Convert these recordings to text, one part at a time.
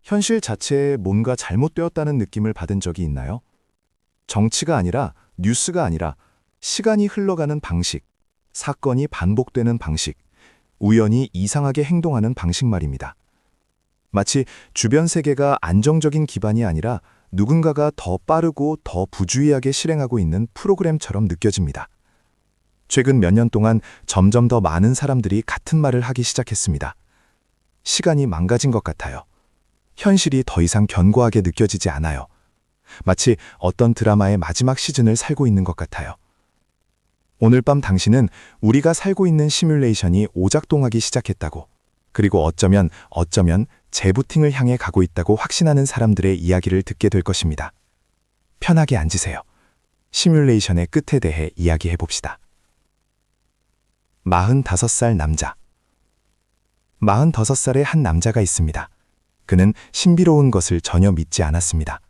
현실 자체에 뭔가 잘못되었다는 느낌을 받은 적이 있나요? 정치가 아니라, 뉴스가 아니라 시간이 흘러가는 방식, 사건이 반복되는 방식, 우연히 이상하게 행동하는 방식 말입니다. 마치 주변 세계가 안정적인 기반이 아니라 누군가가 더 빠르고 더 부주의하게 실행하고 있는 프로그램처럼 느껴집니다. 최근 몇 년 동안 점점 더 많은 사람들이 같은 말을 하기 시작했습니다. 시간이 망가진 것 같아요. 현실이 더 이상 견고하게 느껴지지 않아요. 마치 어떤 드라마의 마지막 시즌을 살고 있는 것 같아요. 오늘 밤 당신은 우리가 살고 있는 시뮬레이션이 오작동하기 시작했다고, 그리고 어쩌면 재부팅을 향해 가고 있다고 확신하는 사람들의 이야기를 듣게 될 것입니다. 편하게 앉으세요. 시뮬레이션의 끝에 대해 이야기해 봅시다. 45살 남자. 45살의 한 남자가 있습니다. 그는 신비로운 것을 전혀 믿지 않았습니다.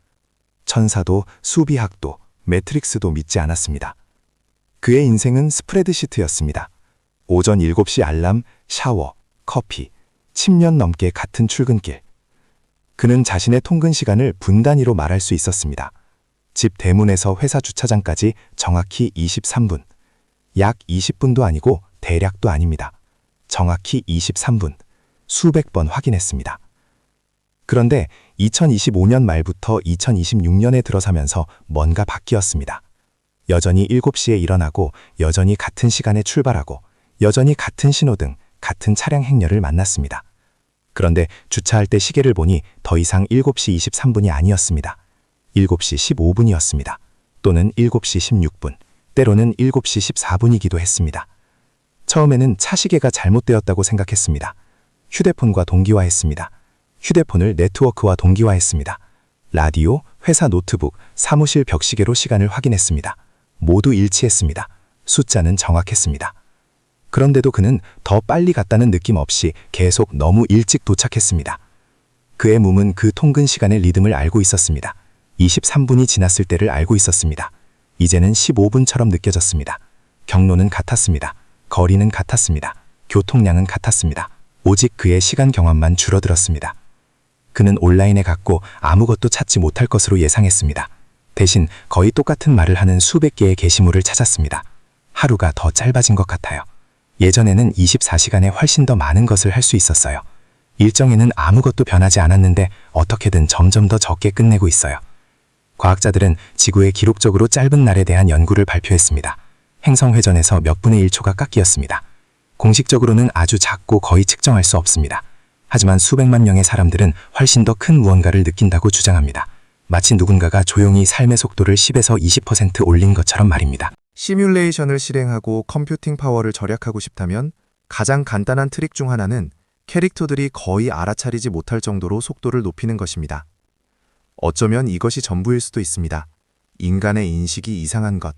천사도, 수비학도, 매트릭스도 믿지 않았습니다. 그의 인생은 스프레드시트였습니다. 오전 7시 알람, 샤워, 커피, 10년 넘게 같은 출근길. 그는 자신의 통근 시간을 분 단위로 말할 수 있었습니다. 집 대문에서 회사 주차장까지 정확히 23분. 약 20분도 아니고 대략도 아닙니다. 정확히 23분. 수백 번 확인했습니다. 그런데 2025년 말부터 2026년에 들어서면서 뭔가 바뀌었습니다. 여전히 7시에 일어나고, 여전히 같은 시간에 출발하고, 여전히 같은 신호등, 같은 차량 행렬을 만났습니다. 그런데 주차할 때 시계를 보니 더 이상 7시 23분이 아니었습니다. 7시 15분이었습니다. 또는 7시 16분, 때로는 7시 14분이기도 했습니다. 처음에는 차 시계가 잘못되었다고 생각했습니다. 휴대폰과 동기화했습니다. 휴대폰을 네트워크와 동기화했습니다. 라디오, 회사 노트북, 사무실 벽시계로 시간을 확인했습니다. 모두 일치했습니다. 숫자는 정확했습니다. 그런데도 그는 더 빨리 갔다는 느낌 없이 계속 너무 일찍 도착했습니다. 그의 몸은 그 통근 시간의 리듬을 알고 있었습니다. 23분이 지났을 때를 알고 있었습니다. 이제는 15분처럼 느껴졌습니다. 경로는 같았습니다. 거리는 같았습니다. 교통량은 같았습니다. 오직 그의 시간 경험만 줄어들었습니다. 그는 온라인에 갔고 아무것도 찾지 못할 것으로 예상했습니다. 대신 거의 똑같은 말을 하는 수백 개의 게시물을 찾았습니다. 하루가 더 짧아진 것 같아요. 예전에는 24시간에 훨씬 더 많은 것을 할 수 있었어요. 일정에는 아무것도 변하지 않았는데 어떻게든 점점 더 적게 끝내고 있어요. 과학자들은 지구의 기록적으로 짧은 날에 대한 연구를 발표했습니다. 행성회전에서 몇 분의 1초가 깎이었습니다. 공식적으로는 아주 작고 거의 측정할 수 없습니다. 하지만 수백만 명의 사람들은 훨씬 더 큰 무언가를 느낀다고 주장합니다. 마치 누군가가 조용히 삶의 속도를 10에서 20% 올린 것처럼 말입니다. 시뮬레이션을 실행하고 컴퓨팅 파워를 절약하고 싶다면 가장 간단한 트릭 중 하나는 캐릭터들이 거의 알아차리지 못할 정도로 속도를 높이는 것입니다. 어쩌면 이것이 전부일 수도 있습니다. 인간의 인식이 이상한 것.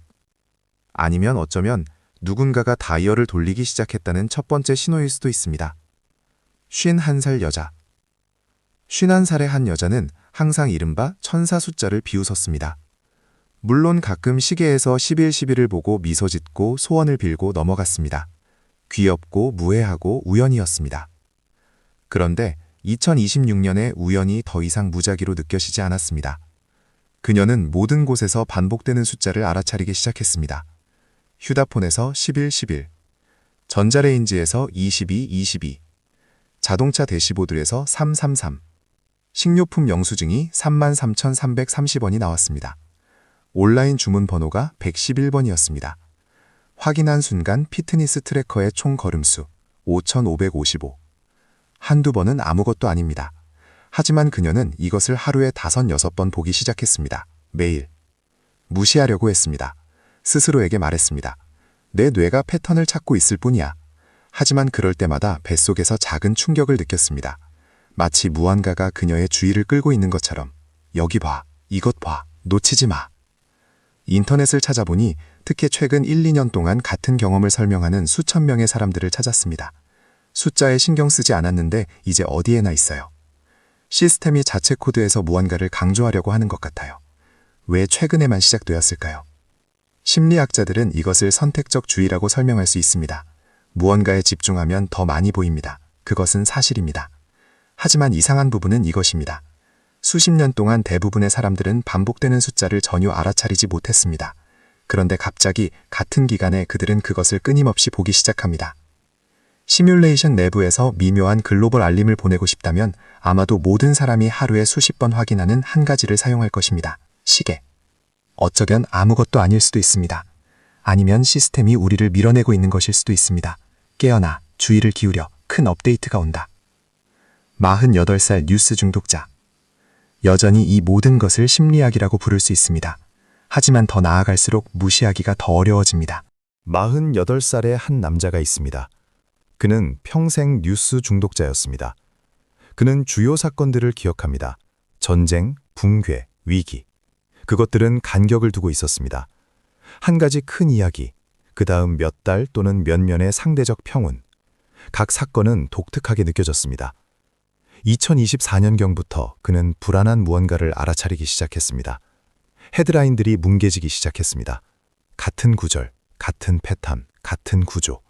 아니면 어쩌면 누군가가 다이얼을 돌리기 시작했다는 첫 번째 신호일 수도 있습니다. 51살 여자. 51살의 한 여자는 항상 이른바 천사 숫자를 비웃었습니다. 물론 가끔 시계에서 11, 11을 보고 미소 짓고 소원을 빌고 넘어갔습니다. 귀엽고 무해하고 우연이었습니다. 그런데 2026년에 우연이 더 이상 무작위로 느껴지지 않았습니다. 그녀는 모든 곳에서 반복되는 숫자를 알아차리기 시작했습니다. 휴대폰에서 11, 11, 전자레인지에서 22, 22, 자동차 대시보드에서 333, 식료품 영수증이 33,330원이 나왔습니다. 온라인 주문 번호가 111번이었습니다. 확인한 순간 피트니스 트래커의 총 걸음수 5,555. 한두 번은 아무것도 아닙니다. 하지만 그녀는 이것을 하루에 5, 6번 보기 시작했습니다. 매일. 무시하려고 했습니다. 스스로에게 말했습니다. 내 뇌가 패턴을 찾고 있을 뿐이야. 하지만 그럴 때마다 뱃속에서 작은 충격을 느꼈습니다. 마치 무언가가 그녀의 주의를 끌고 있는 것처럼. 여기 봐, 이것 봐, 놓치지 마. 인터넷을 찾아보니 특히 최근 1, 2년 동안 같은 경험을 설명하는 수천 명의 사람들을 찾았습니다. 숫자에 신경 쓰지 않았는데 이제 어디에나 있어요. 시스템이 자체 코드에서 무언가를 강조하려고 하는 것 같아요. 왜 최근에만 시작되었을까요? 심리학자들은 이것을 선택적 주의라고 설명할 수 있습니다. 무언가에 집중하면 더 많이 보입니다. 그것은 사실입니다. 하지만 이상한 부분은 이것입니다. 수십 년 동안 대부분의 사람들은 반복되는 숫자를 전혀 알아차리지 못했습니다. 그런데 갑자기 같은 기간에 그들은 그것을 끊임없이 보기 시작합니다. 시뮬레이션 내부에서 미묘한 글로벌 알림을 보내고 싶다면 아마도 모든 사람이 하루에 수십 번 확인하는 한 가지를 사용할 것입니다. 시계. 어쩌면 아무것도 아닐 수도 있습니다. 아니면 시스템이 우리를 밀어내고 있는 것일 수도 있습니다. 깨어나, 주의를 기울여, 큰 업데이트가 온다. 48살 뉴스 중독자. 여전히 이 모든 것을 심리학이라고 부를 수 있습니다. 하지만 더 나아갈수록 무시하기가 더 어려워집니다. 48살의 한 남자가 있습니다. 그는 평생 뉴스 중독자였습니다. 그는 주요 사건들을 기억합니다. 전쟁, 붕괴, 위기. 그것들은 간격을 두고 있었습니다. 한 가지 큰 이야기, 그 다음 몇 달 또는 몇 년의 상대적 평온. 각 사건은 독특하게 느껴졌습니다. 2024년경부터 그는 불안한 무언가를 알아차리기 시작했습니다. 헤드라인들이 뭉개지기 시작했습니다. 같은 구절, 같은 패턴, 같은 구조.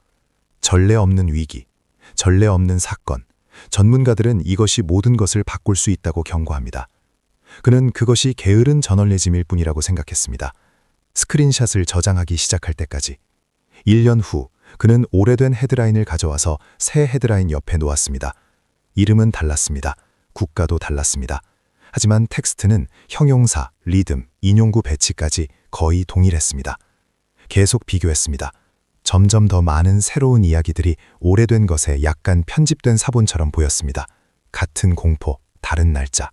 전례 없는 위기, 전례 없는 사건. 전문가들은 이것이 모든 것을 바꿀 수 있다고 경고합니다. 그는 그것이 게으른 저널리즘일 뿐이라고 생각했습니다. 스크린샷을 저장하기 시작할 때까지. 1년 후 그는 오래된 헤드라인을 가져와서 새 헤드라인 옆에 놓았습니다. 이름은 달랐습니다. 국가도 달랐습니다. 하지만 텍스트는 형용사, 리듬, 인용구 배치까지 거의 동일했습니다. 계속 비교했습니다. 점점 더 많은 새로운 이야기들이 오래된 것에 약간 편집된 사본처럼 보였습니다. 같은 공포, 다른 날짜.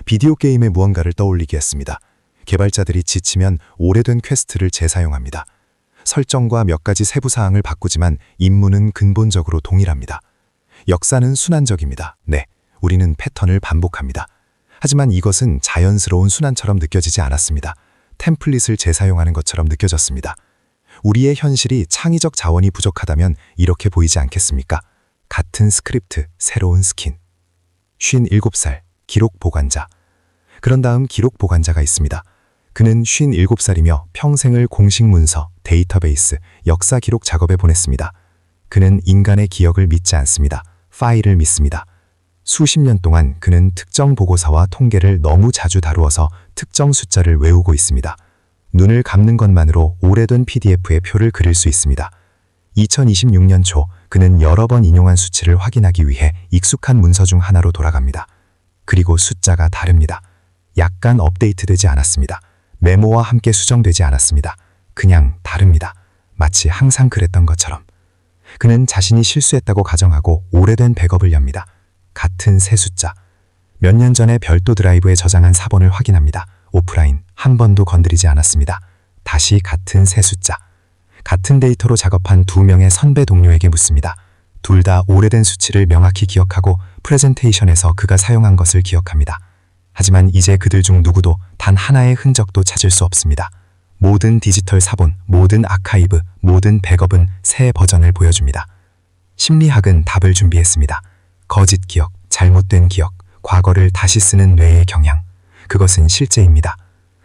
비디오 게임의 무언가를 떠올리게 했습니다. 개발자들이 지치면 오래된 퀘스트를 재사용합니다. 설정과 몇 가지 세부 사항을 바꾸지만 임무는 근본적으로 동일합니다. 역사는 순환적입니다. 네, 우리는 패턴을 반복합니다. 하지만 이것은 자연스러운 순환처럼 느껴지지 않았습니다. 템플릿을 재사용하는 것처럼 느껴졌습니다. 우리의 현실이 창의적 자원이 부족하다면 이렇게 보이지 않겠습니까? 같은 스크립트, 새로운 스킨. 57살, 기록 보관자. 그런 다음 기록 보관자가 있습니다. 그는 57살이며 평생을 공식 문서, 데이터베이스, 역사 기록 작업에 보냈습니다. 그는 인간의 기억을 믿지 않습니다. 파일을 믿습니다. 수십 년 동안 그는 특정 보고서와 통계를 너무 자주 다루어서 특정 숫자를 외우고 있습니다. 눈을 감는 것만으로 오래된 PDF의 표를 그릴 수 있습니다. 2026년 초 그는 여러 번 인용한 수치를 확인하기 위해 익숙한 문서 중 하나로 돌아갑니다. 그리고 숫자가 다릅니다. 약간 업데이트되지 않았습니다. 메모와 함께 수정되지 않았습니다. 그냥 다릅니다. 마치 항상 그랬던 것처럼. 그는 자신이 실수했다고 가정하고 오래된 백업을 엽니다. 같은 세 숫자. 몇 년 전에 별도 드라이브에 저장한 사본을 확인합니다. 오프라인, 한 번도 건드리지 않았습니다. 다시 같은 세 숫자. 같은 데이터로 작업한 2명의 선배 동료에게 묻습니다. 둘 다 오래된 수치를 명확히 기억하고 프레젠테이션에서 그가 사용한 것을 기억합니다. 하지만 이제 그들 중 누구도 단 하나의 흔적도 찾을 수 없습니다. 모든 디지털 사본, 모든 아카이브, 모든 백업은 새 버전을 보여줍니다. 심리학은 답을 준비했습니다. 거짓 기억, 잘못된 기억, 과거를 다시 쓰는 뇌의 경향. 그것은 실제입니다.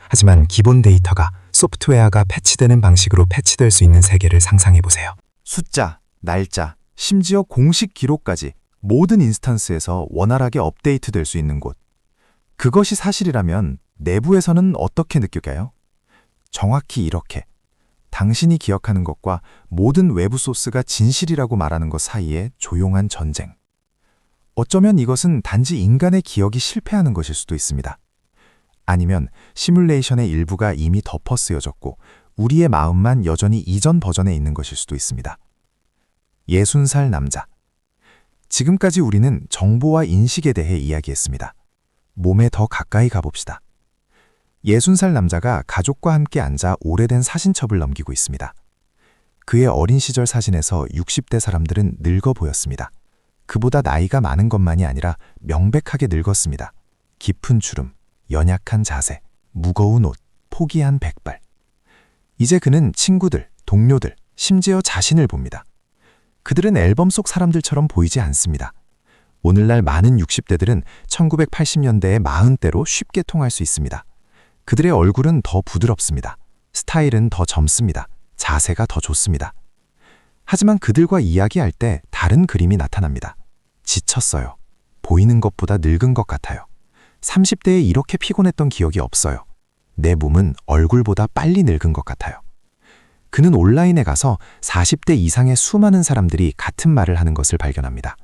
하지만 기본 데이터가 소프트웨어가 패치되는 방식으로 패치될 수 있는 세계를 상상해보세요. 숫자, 날짜, 심지어 공식 기록까지 모든 인스턴스에서 원활하게 업데이트될 수 있는 곳. 그것이 사실이라면 내부에서는 어떻게 느껴가요? 정확히 이렇게. 당신이 기억하는 것과 모든 외부 소스가 진실이라고 말하는 것 사이에 조용한 전쟁. 어쩌면 이것은 단지 인간의 기억이 실패하는 것일 수도 있습니다. 아니면 시뮬레이션의 일부가 이미 덮어 쓰여졌고 우리의 마음만 여전히 이전 버전에 있는 것일 수도 있습니다. 60살 남자. 지금까지 우리는 정보와 인식에 대해 이야기했습니다. 몸에 더 가까이 가봅시다. 60살 남자가 가족과 함께 앉아 오래된 사진첩을 넘기고 있습니다. 그의 어린 시절 사진에서 60대 사람들은 늙어 보였습니다. 그보다 나이가 많은 것만이 아니라 명백하게 늙었습니다. 깊은 주름, 연약한 자세, 무거운 옷, 포기한 백발. 이제 그는 친구들, 동료들, 심지어 자신을 봅니다. 그들은 앨범 속 사람들처럼 보이지 않습니다. 오늘날 많은 60대들은 1980년대의 40대로 쉽게 통할 수 있습니다. 그들의 얼굴은 더 부드럽습니다. 스타일은 더 젊습니다. 자세가 더 좋습니다. 하지만 그들과 이야기할 때 다른 그림이 나타납니다. 지쳤어요. 보이는 것보다 늙은 것 같아요. 30대에 이렇게 피곤했던 기억이 없어요. 내 몸은 얼굴보다 빨리 늙은 것 같아요. 그는 온라인에 가서 40대 이상의 수많은 사람들이 같은 말을 하는 것을 발견합니다.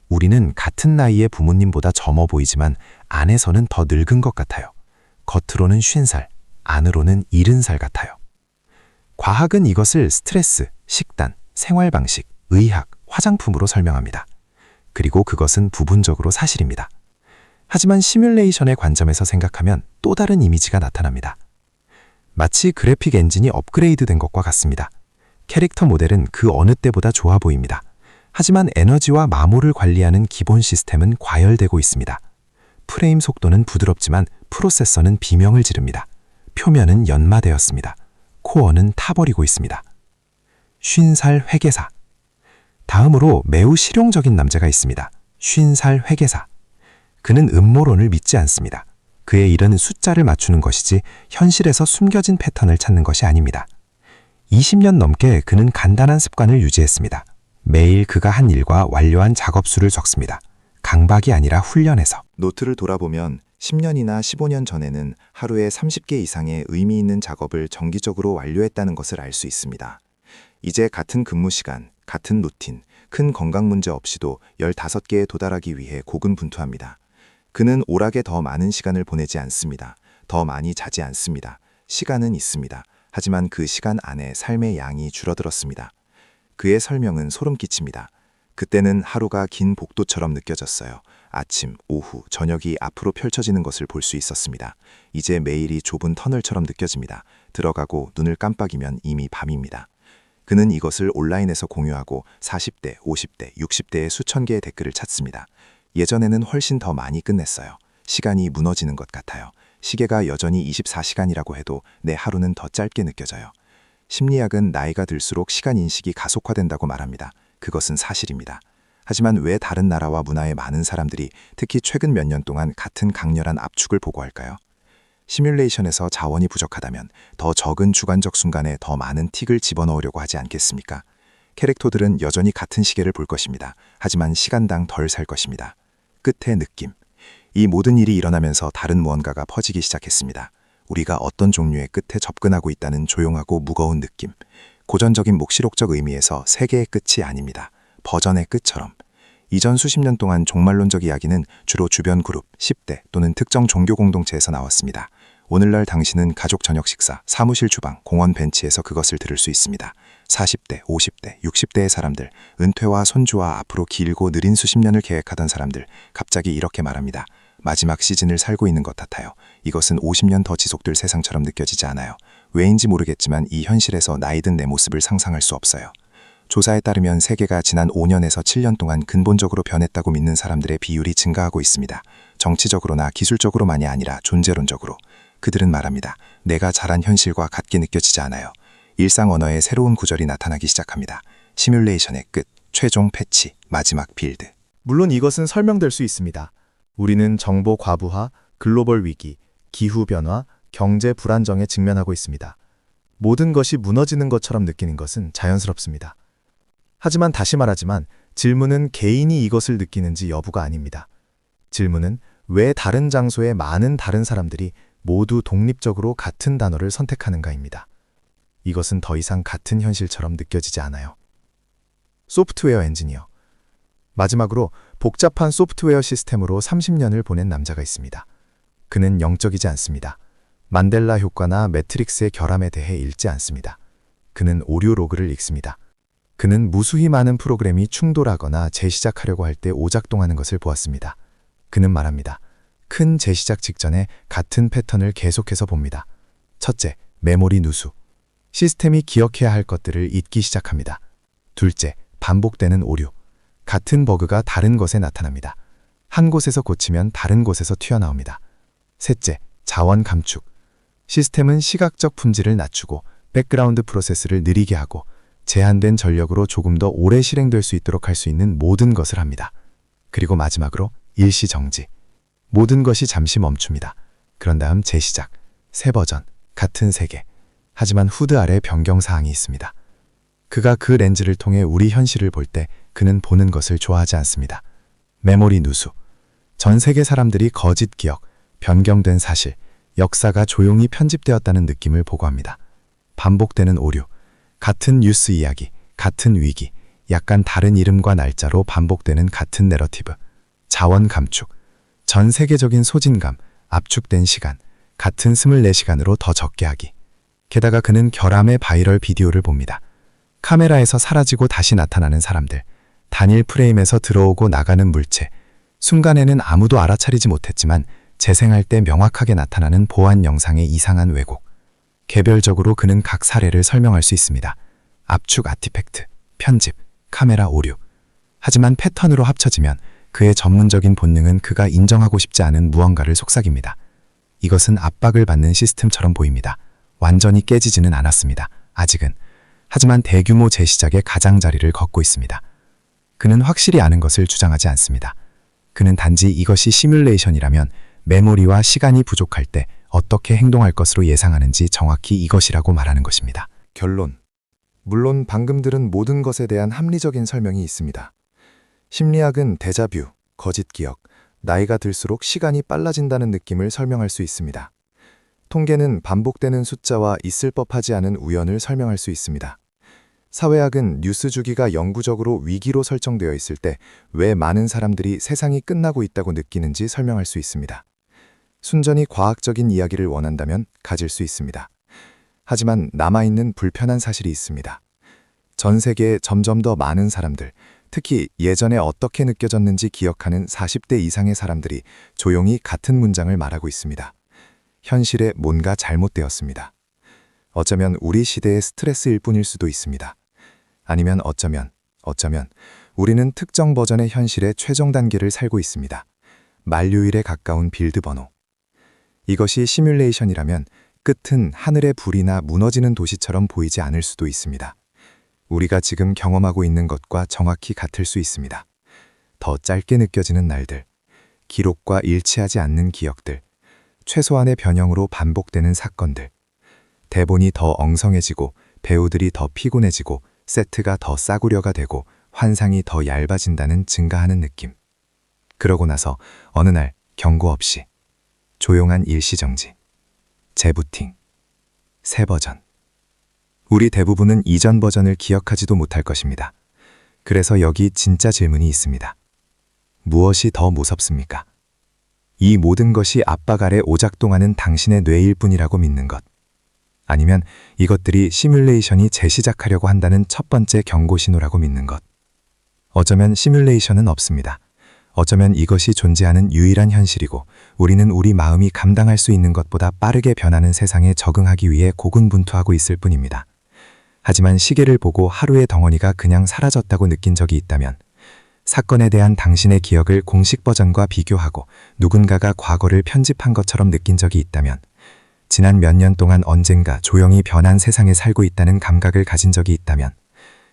우리는 같은 나이의 부모님보다 젊어 보이지만 안에서는 더 늙은 것 같아요. 겉으로는 50살, 안으로는 70살 같아요. 과학은 이것을 스트레스, 식단, 생활 방식, 의학, 화장품으로 설명합니다. 그리고 그것은 부분적으로 사실입니다. 하지만 시뮬레이션의 관점에서 생각하면 또 다른 이미지가 나타납니다. 마치 그래픽 엔진이 업그레이드 된 것과 같습니다. 캐릭터 모델은 그 어느 때보다 좋아 보입니다. 하지만 에너지와 마모를 관리하는 기본 시스템은 과열되고 있습니다. 프레임 속도는 부드럽지만 프로세서는 비명을 지릅니다. 표면은 연마되었습니다. 코어는 타버리고 있습니다. 50살 회계사. 다음으로 매우 실용적인 남자가 있습니다. 50살 회계사. 그는 음모론을 믿지 않습니다. 그의 일은 숫자를 맞추는 것이지 현실에서 숨겨진 패턴을 찾는 것이 아닙니다. 20년 넘게 그는 간단한 습관을 유지했습니다. 매일 그가 한 일과 완료한 작업 수를 적습니다. 강박이 아니라 훈련에서. 노트를 돌아보면 10년이나 15년 전에는 하루에 30개 이상의 의미 있는 작업을 정기적으로 완료했다는 것을 알 수 있습니다. 이제 같은 근무 시간, 같은 루틴, 큰 건강 문제 없이도 15개에 도달하기 위해 고군분투합니다. 그는 오락에 더 많은 시간을 보내지 않습니다. 더 많이 자지 않습니다. 시간은 있습니다. 하지만 그 시간 안에 삶의 양이 줄어들었습니다. 그의 설명은 소름 끼칩니다. 그때는 하루가 긴 복도처럼 느껴졌어요. 아침, 오후, 저녁이 앞으로 펼쳐지는 것을 볼 수 있었습니다. 이제 매일이 좁은 터널처럼 느껴집니다. 들어가고 눈을 깜빡이면 이미 밤입니다. 그는 이것을 온라인에서 공유하고 40대, 50대, 60대의 수천 개의 댓글을 찾습니다. 예전에는 훨씬 더 많이 끝냈어요. 시간이 무너지는 것 같아요. 시계가 여전히 24시간이라고 해도 내 하루는 더 짧게 느껴져요. 심리학은 나이가 들수록 시간 인식이 가속화된다고 말합니다. 그것은 사실입니다. 하지만 왜 다른 나라와 문화의 많은 사람들이 특히 최근 몇 년 동안 같은 강렬한 압축을 보고할까요? 시뮬레이션에서 자원이 부족하다면 더 적은 주관적 순간에 더 많은 틱을 집어넣으려고 하지 않겠습니까? 캐릭터들은 여전히 같은 시계를 볼 것입니다. 하지만 시간당 덜 살 것입니다. 끝의 느낌. 이 모든 일이 일어나면서 다른 무언가가 퍼지기 시작했습니다. 우리가 어떤 종류의 끝에 접근하고 있다는 조용하고 무거운 느낌. 고전적인 묵시록적 의미에서 세계의 끝이 아닙니다. 버전의 끝처럼. 이전 수십 년 동안 종말론적 이야기는 주로 주변 그룹, 10대 또는 특정 종교 공동체에서 나왔습니다. 오늘날 당신은 가족 저녁 식사, 사무실 주방, 공원 벤치에서 그것을 들을 수 있습니다. 40대, 50대, 60대의 사람들, 은퇴와 손주와 앞으로 길고 느린 수십 년을 계획하던 사람들, 갑자기 이렇게 말합니다. 마지막 시즌을 살고 있는 것 같아요. 이것은 50년 더 지속될 세상처럼 느껴지지 않아요. 왜인지 모르겠지만 이 현실에서 나이 든 내 모습을 상상할 수 없어요. 조사에 따르면 세계가 지난 5년에서 7년 동안 근본적으로 변했다고 믿는 사람들의 비율이 증가하고 있습니다. 정치적으로나 기술적으로만이 아니라 존재론적으로. 그들은 말합니다. 내가 자란 현실과 같게 느껴지지 않아요. 일상 언어의 새로운 구절이 나타나기 시작합니다. 시뮬레이션의 끝, 최종 패치, 마지막 빌드. 물론 이것은 설명될 수 있습니다. 우리는 정보 과부하, 글로벌 위기, 기후변화, 경제 불안정에 직면하고 있습니다. 모든 것이 무너지는 것처럼 느끼는 것은 자연스럽습니다. 하지만 다시 말하지만 질문은 개인이 이것을 느끼는지 여부가 아닙니다. 질문은 왜 다른 장소의 많은 다른 사람들이 모두 독립적으로 같은 단어를 선택하는가입니다. 이것은 더 이상 같은 현실처럼 느껴지지 않아요. 소프트웨어 엔지니어. 마지막으로 복잡한 소프트웨어 시스템으로 30년을 보낸 남자가 있습니다. 그는 영적이지 않습니다. 만델라 효과나 매트릭스의 결함에 대해 읽지 않습니다. 그는 오류 로그를 읽습니다. 그는 무수히 많은 프로그램이 충돌하거나 재시작하려고 할 때 오작동하는 것을 보았습니다. 그는 말합니다. 큰 재시작 직전에 같은 패턴을 계속해서 봅니다. 첫째, 메모리 누수. 시스템이 기억해야 할 것들을 잊기 시작합니다. 둘째, 반복되는 오류. 같은 버그가 다른 것에 나타납니다. 한 곳에서 고치면 다른 곳에서 튀어나옵니다. 셋째, 자원 감축. 시스템은 시각적 품질을 낮추고 백그라운드 프로세스를 느리게 하고 제한된 전력으로 조금 더 오래 실행될 수 있도록 할 수 있는 모든 것을 합니다. 그리고 마지막으로 일시 정지. 모든 것이 잠시 멈춥니다. 그런 다음 재시작. 새 버전, 같은 세계. 하지만 후드 아래 변경사항이 있습니다. 그가 그 렌즈를 통해 우리 현실을 볼 때 그는 보는 것을 좋아하지 않습니다. 메모리 누수. 전 세계 사람들이 거짓 기억, 변경된 사실, 역사가 조용히 편집되었다는 느낌을 보고합니다. 반복되는 오류, 같은 뉴스 이야기, 같은 위기, 약간 다른 이름과 날짜로 반복되는 같은 내러티브, 자원 감축, 전 세계적인 소진감, 압축된 시간, 같은 24시간으로 더 적게 하기. 게다가 그는 결함의 바이럴 비디오를 봅니다. 카메라에서 사라지고 다시 나타나는 사람들, 단일 프레임에서 들어오고 나가는 물체, 순간에는 아무도 알아차리지 못했지만 재생할 때 명확하게 나타나는 보안 영상의 이상한 왜곡. 개별적으로 그는 각 사례를 설명할 수 있습니다. 압축 아티팩트, 편집, 카메라 오류. 하지만 패턴으로 합쳐지면 그의 전문적인 본능은 그가 인정하고 싶지 않은 무언가를 속삭입니다. 이것은 압박을 받는 시스템처럼 보입니다. 완전히 깨지지는 않았습니다. 아직은. 하지만 대규모 재시작의 가장자리를 걷고 있습니다. 그는 확실히 아는 것을 주장하지 않습니다. 그는 단지 이것이 시뮬레이션이라면 메모리와 시간이 부족할 때 어떻게 행동할 것으로 예상하는지 정확히 이것이라고 말하는 것입니다. 결론. 물론 방금 들은 모든 것에 대한 합리적인 설명이 있습니다. 심리학은 데자뷰, 거짓 기억, 나이가 들수록 시간이 빨라진다는 느낌을 설명할 수 있습니다. 통계는 반복되는 숫자와 있을 법하지 않은 우연을 설명할 수 있습니다. 사회학은 뉴스 주기가 영구적으로 위기로 설정되어 있을 때 왜 많은 사람들이 세상이 끝나고 있다고 느끼는지 설명할 수 있습니다. 순전히 과학적인 이야기를 원한다면 가질 수 있습니다. 하지만 남아있는 불편한 사실이 있습니다. 전 세계에 점점 더 많은 사람들, 특히 예전에 어떻게 느껴졌는지 기억하는 40대 이상의 사람들이 조용히 같은 문장을 말하고 있습니다. 현실에 뭔가 잘못되었습니다. 어쩌면 우리 시대의 스트레스일 뿐일 수도 있습니다. 아니면 어쩌면 우리는 특정 버전의 현실의 최종 단계를 살고 있습니다. 만료일에 가까운 빌드 번호. 이것이 시뮬레이션이라면 끝은 하늘의 불이나 무너지는 도시처럼 보이지 않을 수도 있습니다. 우리가 지금 경험하고 있는 것과 정확히 같을 수 있습니다. 더 짧게 느껴지는 날들, 기록과 일치하지 않는 기억들, 최소한의 변형으로 반복되는 사건들, 대본이 더 엉성해지고 배우들이 더 피곤해지고 세트가 더 싸구려가 되고 환상이 더 얇아진다는 증가하는 느낌. 그러고 나서 어느 날 경고 없이 조용한 일시정지, 재부팅, 새 버전. 우리 대부분은 이전 버전을 기억하지도 못할 것입니다. 그래서 여기 진짜 질문이 있습니다. 무엇이 더 무섭습니까? 이 모든 것이 압박 아래 오작동하는 당신의 뇌일 뿐이라고 믿는 것. 아니면 이것들이 시뮬레이션이 재시작하려고 한다는 첫 번째 경고 신호라고 믿는 것. 어쩌면 시뮬레이션은 없습니다. 어쩌면 이것이 존재하는 유일한 현실이고 우리는 우리 마음이 감당할 수 있는 것보다 빠르게 변하는 세상에 적응하기 위해 고군분투하고 있을 뿐입니다. 하지만 시계를 보고 하루의 덩어리가 그냥 사라졌다고 느낀 적이 있다면, 사건에 대한 당신의 기억을 공식 버전과 비교하고 누군가가 과거를 편집한 것처럼 느낀 적이 있다면, 지난 몇 년 동안 언젠가 조용히 변한 세상에 살고 있다는 감각을 가진 적이 있다면,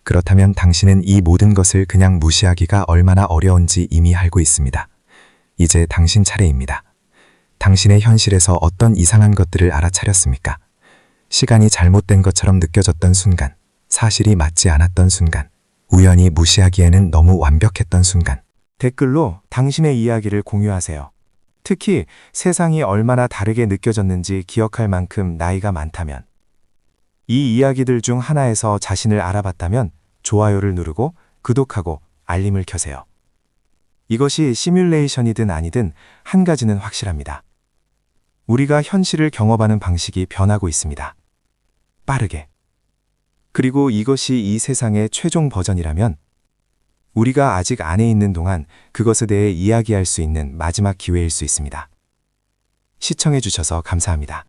그렇다면 당신은 이 모든 것을 그냥 무시하기가 얼마나 어려운지 이미 알고 있습니다. 이제 당신 차례입니다. 당신의 현실에서 어떤 이상한 것들을 알아차렸습니까? 시간이 잘못된 것처럼 느껴졌던 순간, 사실이 맞지 않았던 순간, 우연히 무시하기에는 너무 완벽했던 순간. 댓글로 당신의 이야기를 공유하세요. 특히 세상이 얼마나 다르게 느껴졌는지 기억할 만큼 나이가 많다면, 이 이야기들 중 하나에서 자신을 알아봤다면 좋아요를 누르고 구독하고 알림을 켜세요. 이것이 시뮬레이션이든 아니든 한 가지는 확실합니다. 우리가 현실을 경험하는 방식이 변하고 있습니다. 빠르게. 그리고 이것이 이 세상의 최종 버전이라면 우리가 아직 안에 있는 동안 그것에 대해 이야기할 수 있는 마지막 기회일 수 있습니다. 시청해 주셔서 감사합니다.